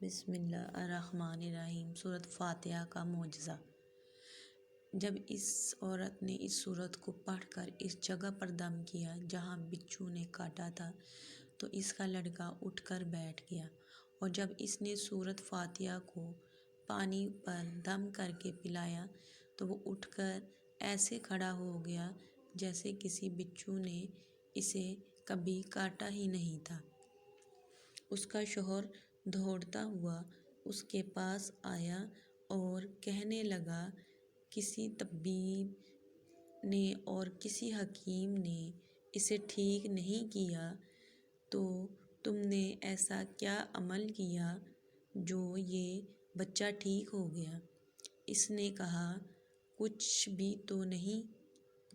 بسم اللہ الرحمن الرحیم۔ سورۃ فاتحہ کا معجزہ۔ جب اس عورت نے اس سورت کو پڑھ کر اس جگہ پر دم کیا جہاں بچھو نے کاٹا تھا تو اس کا لڑکا اٹھ کر بیٹھ گیا، اور جب اس نے سورۃ فاتحہ کو پانی پر دم کر کے پلایا تو وہ اٹھ کر ایسے کھڑا ہو گیا جیسے کسی بچھو نے اسے کبھی کاٹا ہی نہیں تھا۔ اس کا شوہر دوڑتا ہوا اس کے پاس آیا اور کہنے لگا، کسی طبیب نے اور کسی حکیم نے اسے ٹھیک نہیں کیا، تو تم نے ایسا کیا عمل کیا جو یہ بچہ ٹھیک ہو گیا؟ اس نے کہا، کچھ بھی تو نہیں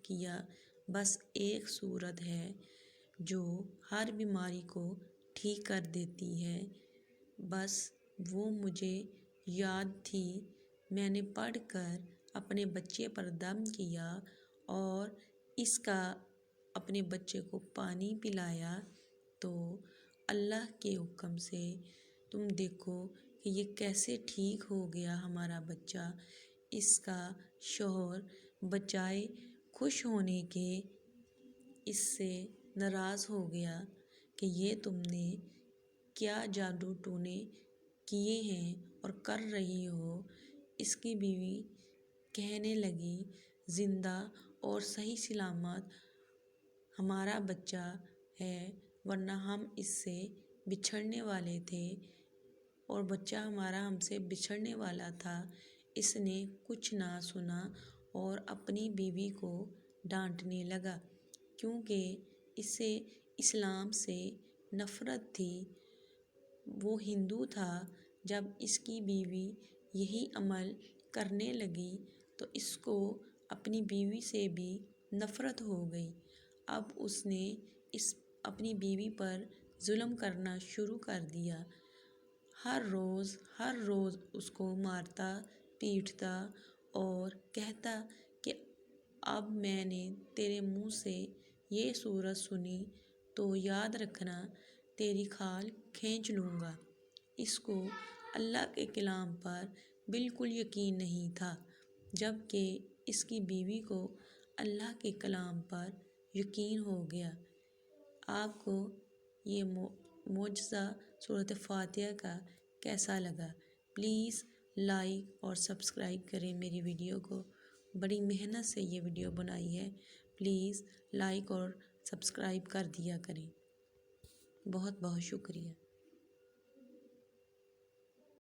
کیا، بس ایک سورت ہے جو ہر بیماری کو ٹھیک کر دیتی ہے، بس وہ مجھے یاد تھی، میں نے پڑھ کر اپنے بچے پر دم کیا اور اس کا اپنے بچے کو پانی پلایا، تو اللہ کے حکم سے تم دیکھو کہ یہ کیسے ٹھیک ہو گیا ہمارا بچہ۔ اس کا شوہر بجائے خوش ہونے کے اس سے ناراض ہو گیا کہ یہ تم نے کیا جادو ٹونے کیے ہیں اور کر رہی ہو۔ اس کی بیوی کہنے لگی، زندہ اور صحیح سلامت ہمارا بچہ ہے، ورنہ ہم اس سے بچھڑنے والے تھے، اور بچہ ہمارا ہم سے بچھڑنے والا تھا۔ اس نے کچھ نہ سنا اور اپنی بیوی کو ڈانٹنے لگا، کیونکہ اسے اسلام سے نفرت تھی۔ وہ ہندو تھا۔ جب اس کی بیوی یہی عمل کرنے لگی تو اس کو اپنی بیوی سے بھی نفرت ہو گئی۔ اب اس نے اپنی بیوی پر ظلم کرنا شروع کر دیا، ہر روز اس کو مارتا پیٹتا اور کہتا کہ اب میں نے تیرے منہ سے یہ سورت سنی تو یاد رکھنا، تیری کھال کھینچ لوں گا۔ اس کو اللہ کے کلام پر بالکل یقین نہیں تھا، جبکہ اس کی بیوی کو اللہ کے کلام پر یقین ہو گیا۔ آپ کو یہ معجزہ سورۃ فاتحہ کا کیسا لگا؟ پلیز لائک اور سبسکرائب کریں میری ویڈیو کو۔ بڑی محنت سے یہ ویڈیو بنائی ہے، پلیز لائک اور سبسکرائب کر دیا کریں۔ بہت بہت شکریہ۔